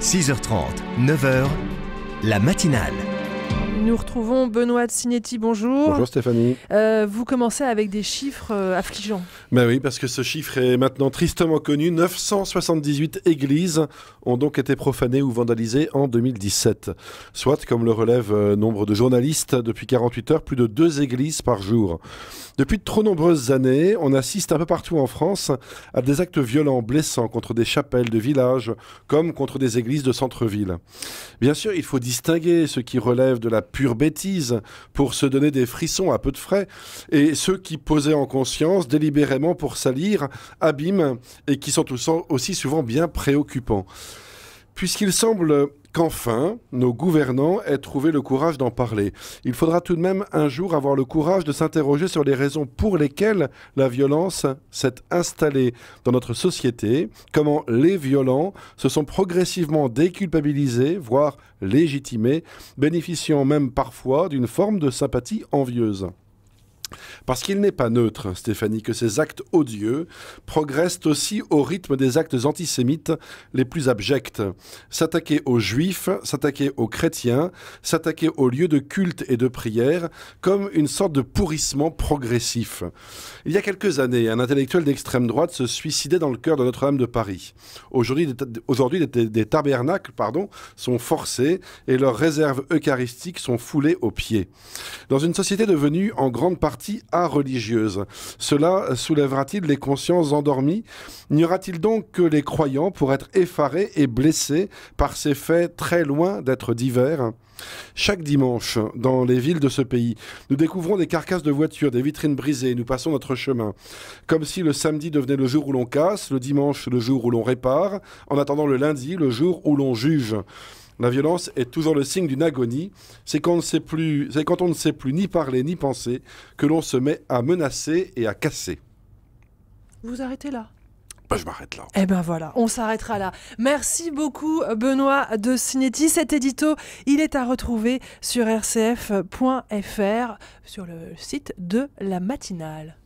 6h30, 9h, la matinale. Nous retrouvons Benoît de Signetti, bonjour. Bonjour Stéphanie. Vous commencez avec des chiffres affligeants. Ben oui, parce que ce chiffre est maintenant tristement connu. 978 églises ont donc été profanées ou vandalisées en 2017. Soit, comme le relève nombre de journalistes, depuis 48 heures, plus de 2 églises par jour. Depuis de trop nombreuses années, on assiste un peu partout en France à des actes violents, blessants contre des chapelles de villages, comme contre des églises de centre-ville. Bien sûr, il faut distinguer ce qui relève de la pure bêtise pour se donner des frissons à peu de frais, et ceux qui posaient en conscience délibérément pour salir, abîment, et qui sont aussi souvent bien préoccupants. Puisqu'il semble qu'enfin, nos gouvernants aient trouvé le courage d'en parler. Il faudra tout de même un jour avoir le courage de s'interroger sur les raisons pour lesquelles la violence s'est installée dans notre société, comment les violents se sont progressivement déculpabilisés, voire légitimés, bénéficiant même parfois d'une forme de sympathie envieuse. Parce qu'il n'est pas neutre, Stéphanie, que ces actes odieux progressent aussi au rythme des actes antisémites les plus abjects. S'attaquer aux juifs, s'attaquer aux chrétiens, s'attaquer aux lieux de culte et de prière, comme une sorte de pourrissement progressif. Il y a quelques années, un intellectuel d'extrême droite se suicidait dans le cœur de Notre-Dame de Paris. Aujourd'hui, des tabernacles sont forcés et leurs réserves eucharistiques sont foulées aux pieds. Dans une société devenue en grande partie religieuse. Cela soulèvera-t-il les consciences endormies? N'y aura-t-il donc que les croyants pour être effarés et blessés par ces faits très loin d'être divers? Chaque dimanche, dans les villes de ce pays, nous découvrons des carcasses de voitures, des vitrines brisées, et nous passons notre chemin. Comme si le samedi devenait le jour où l'on casse, le dimanche le jour où l'on répare, en attendant le lundi, le jour où l'on juge. La violence est toujours le signe d'une agonie. C'est quand on ne sait plus ni parler ni penser que l'on se met à menacer et à casser. Vous arrêtez là? Je m'arrête là. Eh ben voilà, on s'arrêtera là. Merci beaucoup Benoît de Signetti. Cet édito, il est à retrouver sur rcf.fr, sur le site de La Matinale.